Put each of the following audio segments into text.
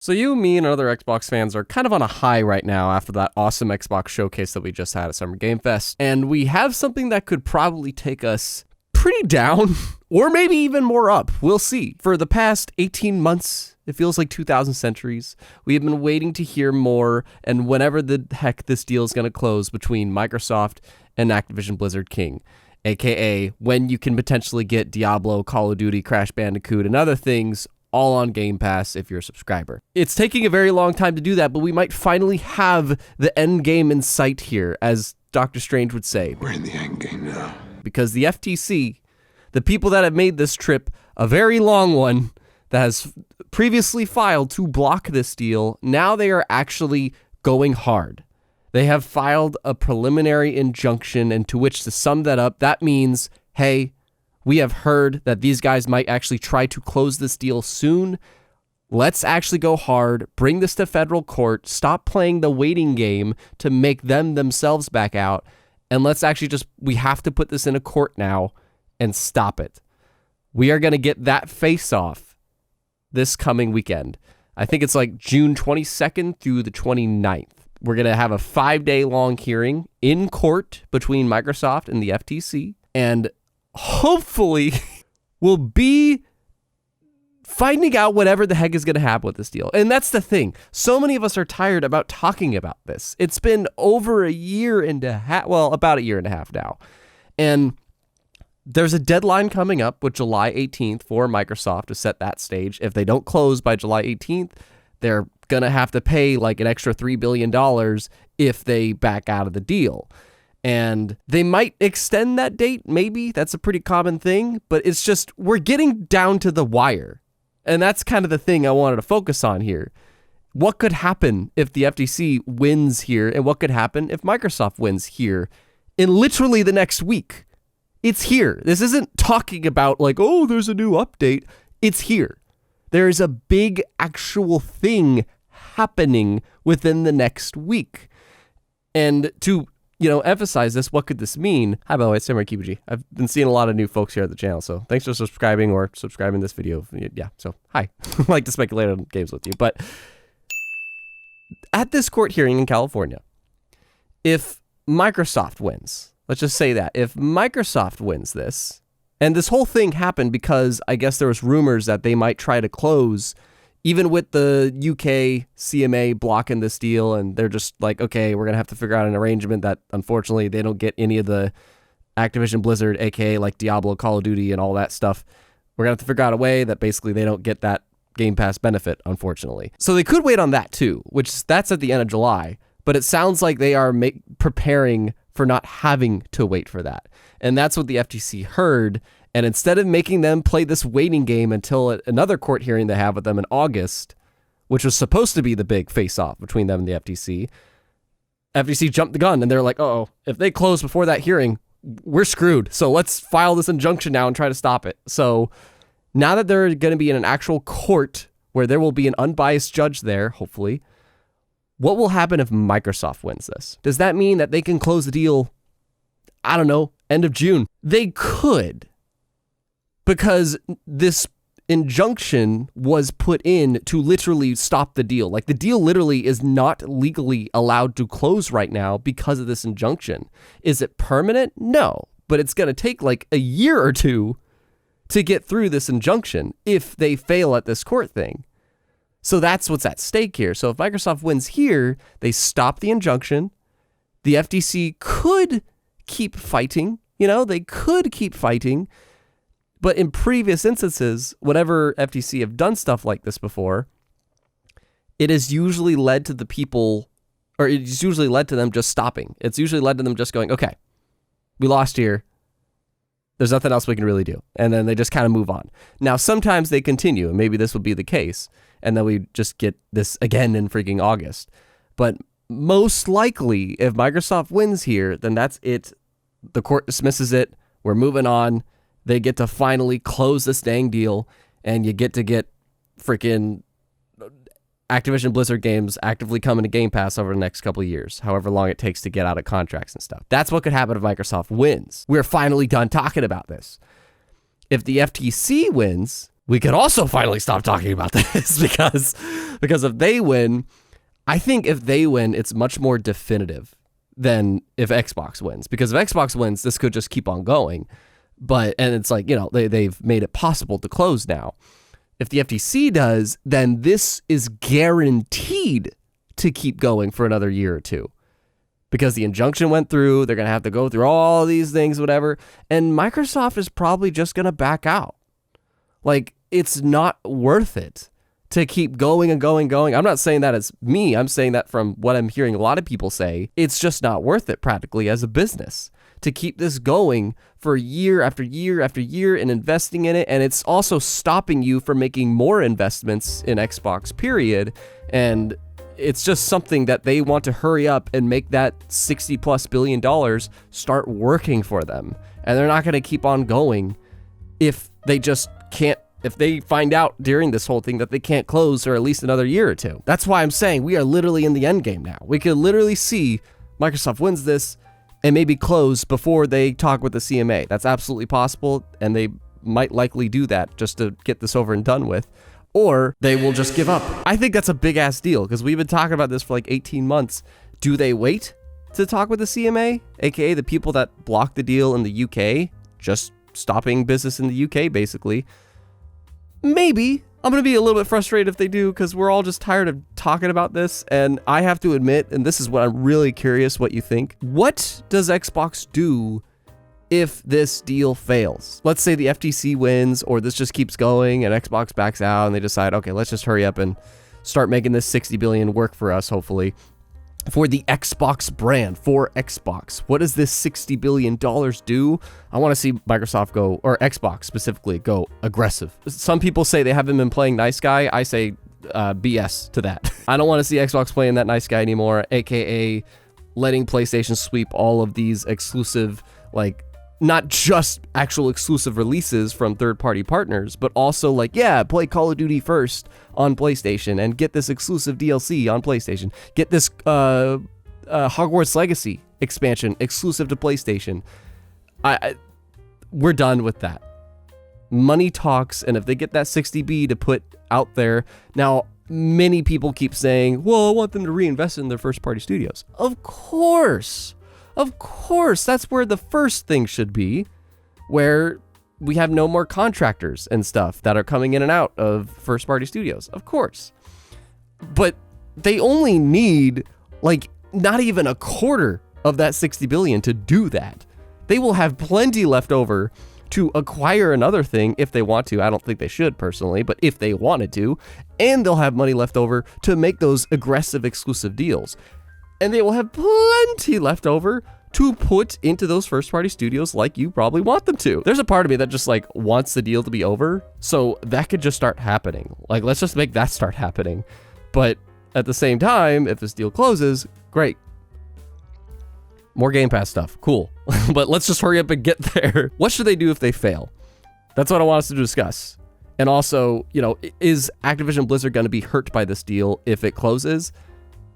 So you, me, and other Xbox fans are kind of on a high right now after that awesome Xbox showcase that we just had at Summer Game Fest. And we have something that could probably take us pretty down, or maybe even more up. We'll see. For the past 18 months, it feels like 2,000 centuries, we have been waiting to hear more, and whenever the heck this deal is going to close between Microsoft and Activision Blizzard King, aka when you can potentially get Diablo, Call of Duty, Crash Bandicoot, and other things all on Game Pass if you're a subscriber. It's taking a very long time to do that, but we might finally have the end game in sight here, as Dr. Strange would say. We're in the end game now. Because the FTC, the people that have made this trip a very long one, that has previously filed to block this deal, now they are actually going hard. They have filed a preliminary injunction, and to which, to sum that up, that means, hey, we have heard that these guys might actually try to close this deal soon. Let's actually go hard, bring this to federal court, stop playing the waiting game to make them themselves back out, and let's actually we have to put this in a court now and stop it. We are going to get that face-off this coming weekend. I think it's like June 22nd through the 29th. We're going to have a 5-day long hearing in court between Microsoft and the FTC, and hopefully we'll be finding out whatever the heck is going to happen with this deal. And that's the thing. So many of us are tired about talking about this. It's been over a year and a half, well, about a year and a half now. And there's a deadline coming up with July 18th for Microsoft to set that stage. If they don't close by July 18th, they're going to have to pay like an extra $3 billion if they back out of the deal. And they might extend that date, maybe. That's a pretty common thing. But it's just, we're getting down to the wire. And that's kind of the thing I wanted to focus on here. What could happen if the FTC wins here? And what could happen if Microsoft wins here in literally the next week? It's here. This isn't talking about like, oh, there's a new update. It's here. There is a big actual thing happening within the next week. And to, emphasize this, what could this mean? Hi, by the way, it's Samurai Kibiji. I've been seeing a lot of new folks here at the channel, so thanks for subscribing or subscribing this video. Yeah, so hi. I like to speculate on games with you. But at this court hearing in California, if Microsoft wins, let's just say that, if Microsoft wins this, and this whole thing happened because I guess there was rumors that they might try to close, even with the UK CMA blocking this deal, and they're just like, okay, we're going to have to figure out an arrangement that, unfortunately, they don't get any of the Activision Blizzard, aka like Diablo, Call of Duty, and all that stuff. We're going to have to figure out a way that basically they don't get that Game Pass benefit, unfortunately. So they could wait on that too, which that's at the end of July, but it sounds like they are preparing for not having to wait for that. And that's what the FTC heard. And instead of making them play this waiting game until another court hearing they have with them in August, which was supposed to be the big face-off between them and the FTC jumped the gun and they're like, oh, if they close before that hearing, we're screwed. So let's file this injunction now and try to stop it. So now that they're going to be in an actual court where there will be an unbiased judge there, hopefully, what will happen if Microsoft wins this? Does that mean that they can close the deal, I don't know, end of June? They could. Because this injunction was put in to literally stop the deal. Like, the deal literally is not legally allowed to close right now because of this injunction. Is it permanent? No. But it's going to take like a year or two to get through this injunction if they fail at this court thing. So that's what's at stake here. So if Microsoft wins here, they stop the injunction. The FTC could keep fighting. They could keep fighting. But in previous instances, whenever FTC have done stuff like this before, it has usually led to the people, or it's usually led to them just stopping. It's usually led to them just going, okay, we lost here. There's nothing else we can really do. And then they just kind of move on. Now, sometimes they continue, and maybe this would be the case, and then we just get this again in freaking August. But most likely, if Microsoft wins here, then that's it. The court dismisses it. We're moving on. They get to finally close this dang deal, and you get freaking Activision Blizzard games actively coming to Game Pass over the next couple of years, however long it takes to get out of contracts and stuff. That's what could happen if Microsoft wins. We're finally done talking about this. If the FTC wins, we could also finally stop talking about this because if they win, I think if they win, it's much more definitive than if Xbox wins. Because if Xbox wins, this could just keep on going. And it's like, they've made it possible to close now. If the FTC does, then this is guaranteed to keep going for another year or two. Because the injunction went through, they're going to have to go through all these things, whatever. And Microsoft is probably just going to back out. Like, it's not worth it to keep going and going. I'm not saying that as me. I'm saying that from what I'm hearing a lot of people say. It's just not worth it practically as a business to keep this going for year after year after year and investing in it. And it's also stopping you from making more investments in Xbox, period. And it's just something that they want to hurry up and make that $60+ billion start working for them. And they're not going to keep on going if they just can't, if they find out during this whole thing that they can't close for at least another year or two. That's why I'm saying we are literally in the end game now. We could literally see Microsoft wins this and maybe close before they talk with the CMA. That's absolutely possible, and they might likely do that just to get this over and done with. Or they will just give up. I think that's a big-ass deal, because we've been talking about this for like 18 months. Do they wait to talk with the CMA, aka the people that blocked the deal in the UK, just stopping business in the UK, basically? Maybe. I'm going to be a little bit frustrated if they do, because we're all just tired of talking about this. And I have to admit, and this is what I'm really curious what you think. What does Xbox do if this deal fails? Let's say the FTC wins, or this just keeps going and Xbox backs out and they decide, okay, let's just hurry up and start making this $60 billion work for us, hopefully. For the Xbox brand, for Xbox. What does this $60 billion do? I want to see Microsoft go, or Xbox specifically, go aggressive. Some people say they haven't been playing nice guy. I say BS to that. I don't want to see Xbox playing that nice guy anymore, aka letting PlayStation sweep all of these exclusive, like, not just actual exclusive releases from third-party partners, but also like, yeah, play Call of Duty first on PlayStation and get this exclusive DLC on PlayStation. Get this Hogwarts Legacy expansion exclusive to PlayStation. We're done with that. Money talks, and if they get that 60B to put out there, now many people keep saying, well, I want them to reinvest in their first-party studios. Of course, that's where the first thing should be, where we have no more contractors and stuff that are coming in and out of first-party studios, of course. But they only need, like, not even a quarter of that $60 billion to do that. They will have plenty left over to acquire another thing if they want to. I don't think they should, personally, but if they wanted to. And they'll have money left over to make those aggressive exclusive deals. And they will have plenty left over to put into those first-party studios like you probably want them to. There's a part of me that just like wants the deal to be over, so that could just start happening. Like, let's just make that start happening. But at the same time, if this deal closes, great. More Game Pass stuff, cool. But let's just hurry up and get there. What should they do if they fail? That's what I want us to discuss. And also, is Activision Blizzard going to be hurt by this deal if it closes?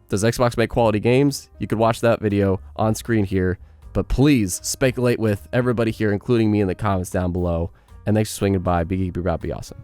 Does Xbox make quality games? You could watch that video on screen here, but please speculate with everybody here, including me, in the comments down below. And thanks for swinging by. Be geek, be proud, be awesome.